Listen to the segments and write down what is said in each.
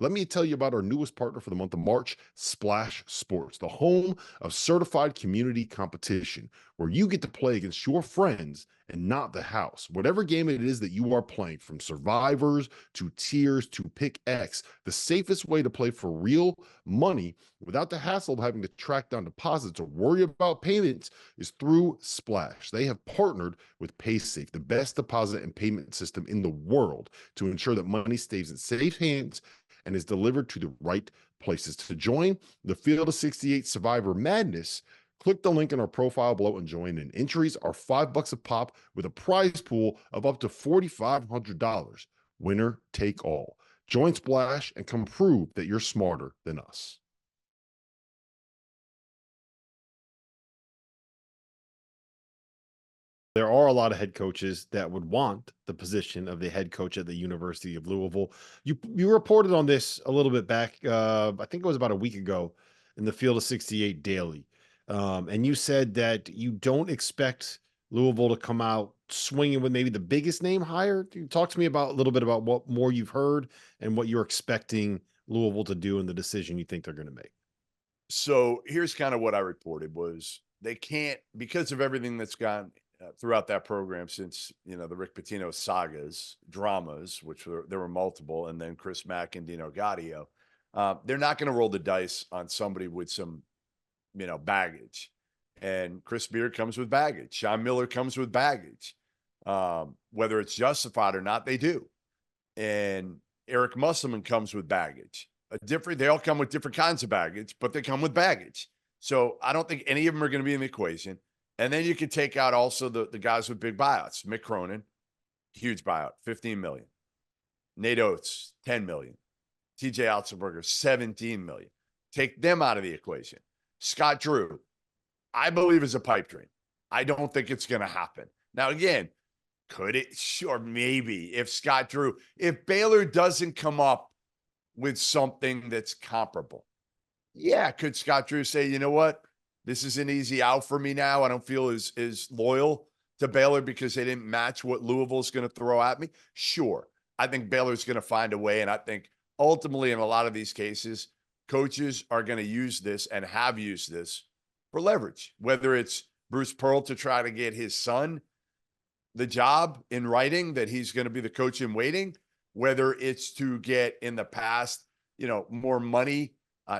let me tell you about our newest partner for the month of March, Splash Sports, the home of certified community competition, where you get to play against your friends and not the house. Whatever game it is that you are playing, from survivors to tiers to pick X, the safest way to play for real money without the hassle of having to track down deposits or worry about payments is through Splash. They have partnered with PaySafe, the best deposit and payment system in the world, to ensure that money stays in safe hands and is delivered to the right places. To join the Field of 68 Survivor Madness, click the link in our profile below and join in. Entries are $5 a pop with a prize pool of up to $4,500. Winner take all. Join Splash and come prove that you're smarter than us. There are a lot of head coaches that would want the position of the head coach at the University of Louisville. You reported on this a little bit back, I think it was about a week ago, in the Field of 68 Daily. And you said that you don't expect Louisville to come out swinging with maybe the biggest name hire. Talk to me about a little bit about what more you've heard and what you're expecting Louisville to do and the decision you think they're going to make. So here's kind of what I reported was they can't, because of everything that's gone throughout that program since, the Rick Pitino sagas, dramas, which there were multiple, and then Chris Mack and Dino Gaudio, they're not going to roll the dice on somebody with some, baggage. And Chris Beard comes with baggage. Sean Miller comes with baggage. Whether it's justified or not, they do. And Eric Musselman comes with baggage. They all come with different kinds of baggage, but they come with baggage. So I don't think any of them are going to be in the equation. And then you could take out also the guys with big buyouts. Mick Cronin, huge buyout, $15 million. Nate Oates, $10 million. TJ Otzelberger, $17 million. Take them out of the equation. Scott Drew, I believe, is a pipe dream. I don't think it's going to happen. Now, again, could it? Sure, maybe. If Baylor doesn't come up with something that's comparable, yeah, could Scott Drew say, you know what? This is an easy out for me now. I don't feel as loyal to Baylor because they didn't match what Louisville's going to throw at me. Sure. I think Baylor's going to find a way. And I think ultimately in a lot of these cases, coaches are going to use this and have used this for leverage, whether it's Bruce Pearl to try to get his son the job in writing that he's going to be the coach in waiting, whether it's to get in the past, more money.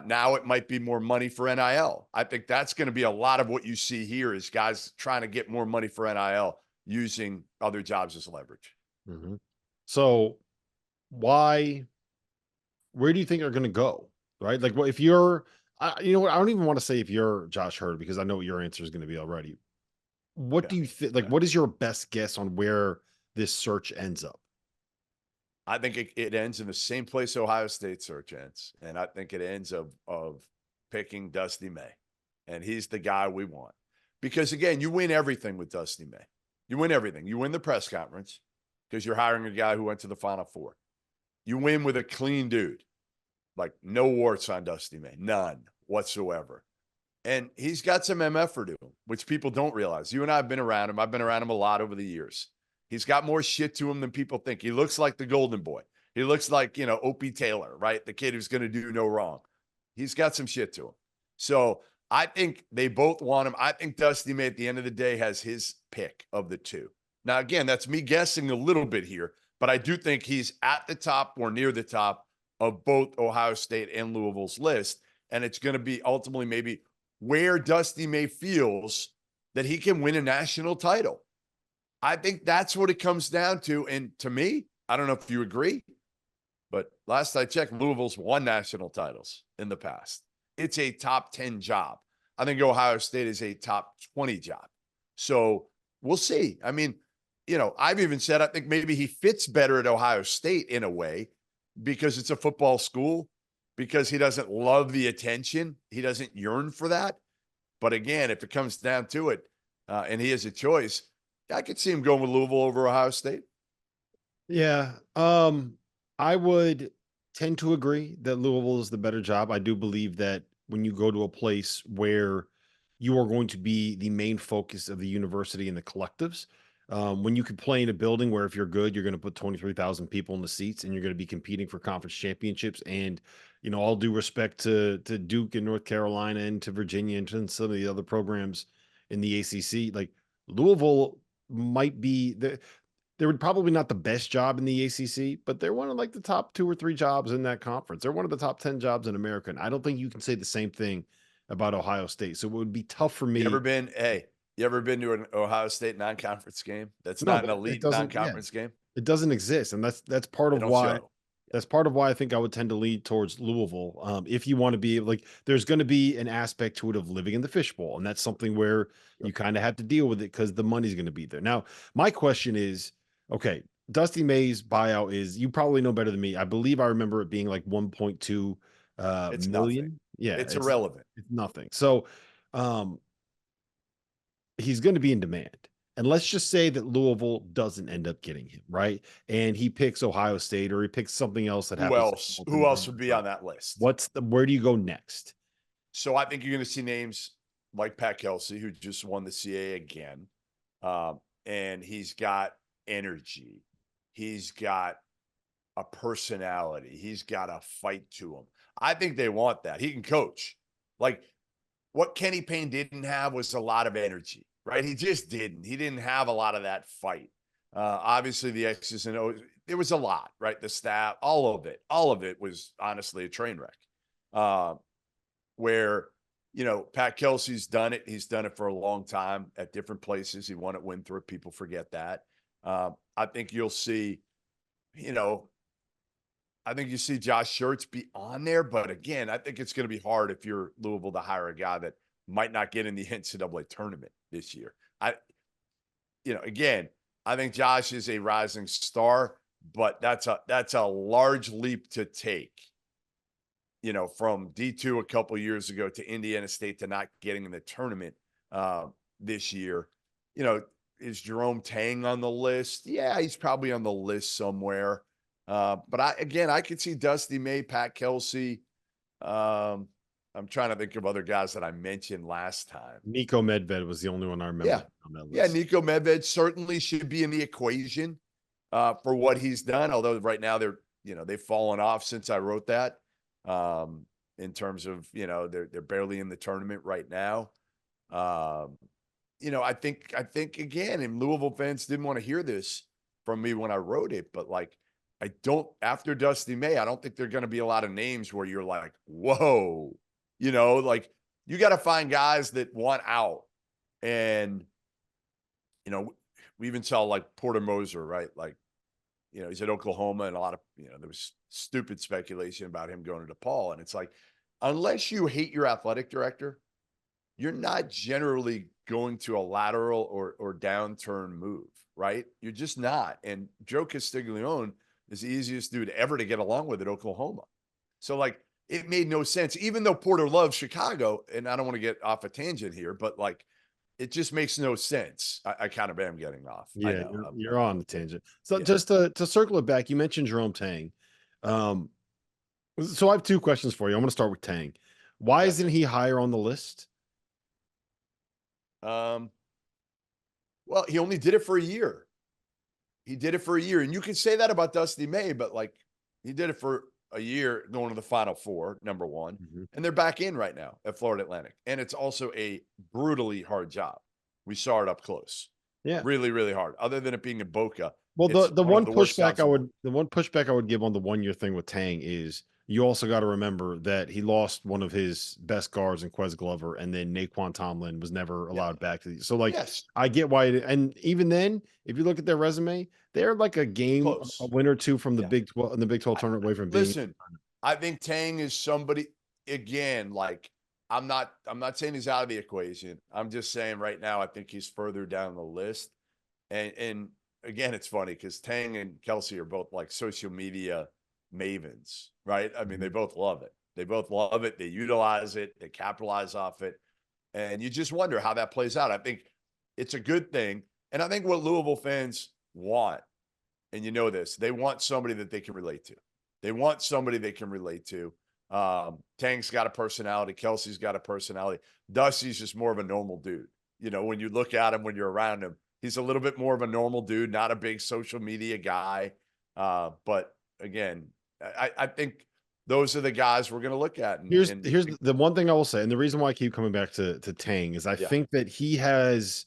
Now it might be more money for NIL. I think that's going to be a lot of what you see here is guys trying to get more money for NIL using other jobs as leverage. Mm-hmm. So where do you think they're going to go? Right? Like, if you're, you know what? I don't even want to say if you're Josh Hurd, because I know what your answer is going to be already. What do you think? Like, what is your best guess on where this search ends up? I think it ends in the same place Ohio State search ends. And I think it ends of picking Dusty May. And he's the guy we want. Because, again, you win everything with Dusty May. You win everything. You win the press conference because you're hiring a guy who went to the Final Four. You win with a clean dude. Like, no warts on Dusty May. None whatsoever. And he's got some MF for him, which people don't realize. You and I have been around him. I've been around him a lot over the years. He's got more shit to him than people think. He looks like the golden boy. He looks like, Opie Taylor, right? The kid who's going to do no wrong. He's got some shit to him. So I think they both want him. I think Dusty May at the end of the day has his pick of the two. Now, again, that's me guessing a little bit here, but I do think he's at the top or near the top of both Ohio State and Louisville's list. And it's going to be ultimately maybe where Dusty May feels that he can win a national title. I think that's what it comes down to. And to me, I don't know if you agree, but last I checked, Louisville's won national titles in the past. It's a top 10 job. I think Ohio State is a top 20 job. So we'll see. I mean, I've even said I think maybe he fits better at Ohio State in a way because it's a football school, because he doesn't love the attention. He doesn't yearn for that. But again, if it comes down to it and he has a choice, I could see him going with Louisville over Ohio State. Yeah. I would tend to agree that Louisville is the better job. I do believe that when you go to a place where you are going to be the main focus of the university and the collectives, when you could play in a building where if you're good, you're going to put 23,000 people in the seats and you're going to be competing for conference championships. And, all due respect to Duke and North Carolina and to Virginia and to some of the other programs in the ACC, like Louisville might be they're probably not the best job in the ACC, but they're one of like the top 2 or 3 jobs in that conference. They're one of the top 10 jobs in America. And I don't think you can say the same thing about Ohio State. So it would be tough for You ever me. been, hey, you ever been to an Ohio State non-conference game? That's No, not an it elite doesn't. Yeah, non-conference game. it doesn't exist, and that's part They of don't why. show. That's part of why I think I would tend to lead towards Louisville. If you want to be like, there's going to be an aspect to it of living in the fishbowl, and that's something where Sure. you kind of have to deal with it because the money's going to be there. Now, my question is, okay, Dusty May's buyout is, you probably know better than me. I believe I remember it being like 1.2 It's nothing. million. Yeah, It's irrelevant. it's nothing. So, um, he's going to be in demand. And let's just say that Louisville doesn't end up getting him, right? And he picks Ohio State or he picks something else that Who happens. else? Who else would be on that list? Where do you go next? So I think you're going to see names like Pat Kelce, who just won the CAA again. And he's got energy. He's got a personality. He's got a fight to him. I think they want that. He can coach. Like, what Kenny Payne didn't have was a lot of energy, right? He just didn't. He didn't have a lot of that fight. Obviously, the X's and O's, there was a lot, right? The staff, all of it was honestly a train wreck. Where, Pat Kelce's done it. He's done it for a long time at different places. He won at Winthrop. People forget that. I think you'll see, I think you see Josh Schertz be on there, but again, I think it's going to be hard if you're Louisville to hire a guy that might not get in the NCAA tournament this year. Again, I think Josh is a rising star, but that's a large leap to take. From D2 a couple years ago to Indiana State to not getting in the tournament this year. Is Jerome Tang on the list? Yeah, he's probably on the list somewhere. But I could see Dusty May, Pat Kelce. I'm trying to think of other guys that I mentioned last time. Nico Medved was the only one I remember on that list. Yeah, Nico Medved certainly should be in the equation for what he's done. Although right now they've fallen off since I wrote that. In terms of, they're barely in the tournament right now. I think again, and Louisville fans didn't want to hear this from me when I wrote it, but like, after Dusty May, I don't think there are going to be a lot of names where you're like, whoa, like you got to find guys that want out. And, we even saw like Porter Moser, right? Like, he's at Oklahoma and a lot of, there was stupid speculation about him going to DePaul. And it's like, unless you hate your athletic director, you're not generally going to a lateral or downturn move, right? You're just not. And Joe Castiglione is the easiest dude ever to get along with at Oklahoma. So like, it made no sense, even though Porter loves Chicago, and I don't want to get off a tangent here, but like, it just makes no sense. I kind of am getting off. Yeah, you're on the tangent. So just to circle it back, you mentioned Jerome Tang. So I have 2 questions for you. I'm going to start with Tang. Why isn't he higher on the list? Well, he only did it for a year. And you can say that about Dusty May, but like, he did it for a year going to the Final Four, number one. Mm-hmm. And they're back in right now at Florida Atlantic. And it's also a brutally hard job. We saw it up close. Yeah. Really, really hard. Other than it being in Boca. Well, the one pushback I would give on the 1 year thing with Tang is you also got to remember that he lost one of his best guards in Quez Glover, and then Naquan Tomlin was never allowed back to. So like, I get why. And even then, if you look at their resume, they're like a game, a win or two from the Big 12 and the Big 12 tournament away from being. Listen, I think Tang is somebody, again, like, I'm not saying he's out of the equation. I'm just saying right now, I think he's further down the list. And again, it's funny because Tang and Kelce are both like social media mavens, right? I mean, they both love it. They utilize it. They capitalize off it. And you just wonder how that plays out. I think it's a good thing. And I think what Louisville fans want, and you know this, they want somebody that they can relate to. Tang's got a personality. Kelce's got a personality. Dusty's just more of a normal dude. When you look at him, when you're around him, He's a little bit more of a normal dude, not a big social media guy. But again, I think those are the guys we're going to look at. Here's the one thing I will say, and the reason why I keep coming back to Tang is I think that he has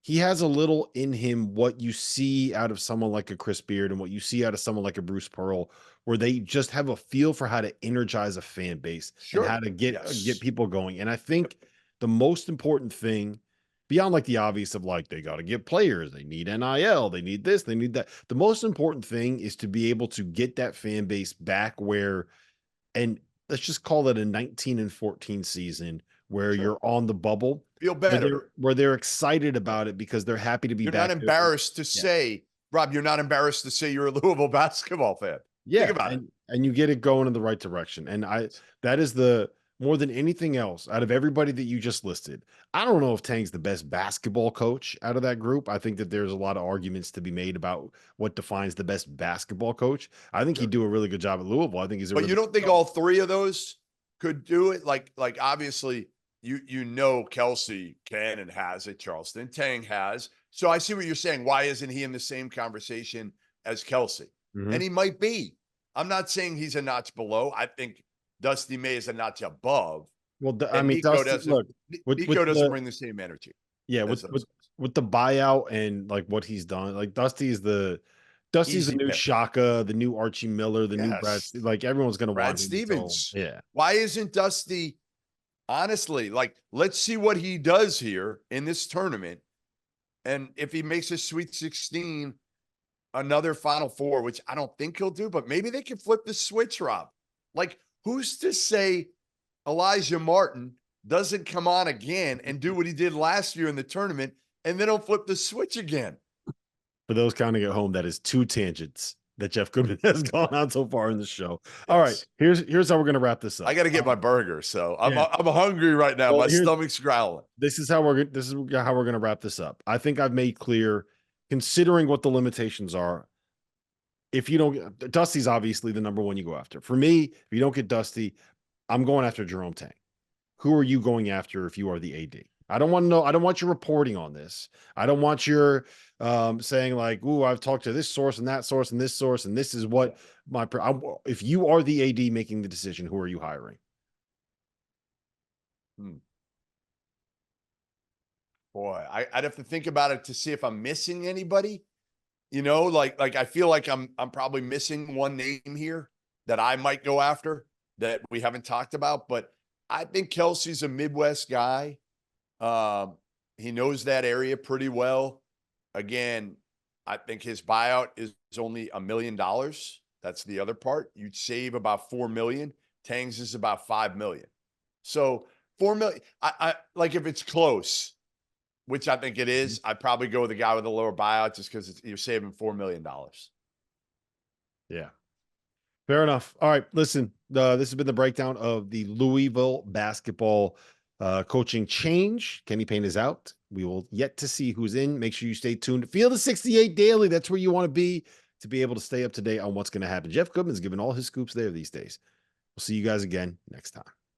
a little in him what you see out of someone like a Chris Beard and what you see out of someone like a Bruce Pearl, where they just have a feel for how to energize a fan base and how to get people going. And I think the most important thing, beyond like the obvious of like they got to get players, they need NIL, they need this, they need that. The most important thing is to be able to get that fan base back where, and let's just call it a 19-14 season where you're on the bubble. Feel better. Where they're excited about it because they're happy to be back. You're not embarrassed to say, Rob, you're not embarrassed to say you're a Louisville basketball fan. Yeah. Think about it. And you get it going in the right direction. And that is the more than anything else out of everybody that you just listed. I don't know if Tang's the best basketball coach out of that group. I think that there's a lot of arguments to be made about what defines the best basketball coach. I think he'd do a really good job at Louisville. I think he's But you don't think all three of those could do it? Like obviously you know Kelce can and has at Charleston. Tang has. So I see what you're saying. Why isn't he in the same conversation as Kelce? And he might be. I'm not saying he's a notch below. I think Dusty May is a notch above. Well, I mean, Nico doesn't bring the same energy. Yeah, with the buyout and like what he's done, like Dusty's the new Shaka, the new Archie Miller, the new Brad. Like everyone's gonna Brad want Stevens. Yeah. Why isn't Dusty? Honestly, like let's see what he does here in this tournament, and if he makes a Sweet 16, another Final Four, which I don't think he'll do, but maybe they can flip the switch, Rob. Like, who's to say Elijah Martin doesn't come on again and do what he did last year in the tournament, and then he'll flip the switch again? For those counting at home, that is 2 tangents that Jeff Goodman has gone on so far in the show. All right, here's how we're going to wrap this up. I got to get my burger, so I'm hungry right now. Well, my stomach's growling. This is how we're going to wrap this up. I think I've made clear, considering what the limitations are. If you don't get Dusty's obviously the number one you go after. For me, if you don't get Dusty, I'm going after Jerome Tang. Who are you going after if you are the AD? I don't want to know. I don't want you reporting on this. I don't want your saying like, "Ooh, I've talked to this source and that source and this source, and this is what my." If you are the AD making the decision, who are you hiring? Boy, I'd have to think about it to see if I'm missing anybody. You know, like I feel like I'm probably missing one name here that I might go after that we haven't talked about, but I think Kelce's a Midwest guy. He knows that area pretty well. Again, I think his buyout is only $1 million. That's the other part. You'd save about $4 million. Tang's is about $5 million. So $4 million. I like if it's close, which I think it is, I'd probably go with the guy with the lower buyout just because you're saving $4 million. Yeah. Fair enough. All right. Listen, this has been the breakdown of the Louisville basketball coaching change. Kenny Payne is out. We will yet to see who's in. Make sure you stay tuned. Field of 68 Daily. That's where you want to be able to stay up to date on what's going to happen. Jeff Goodman's giving all his scoops there these days. We'll see you guys again next time.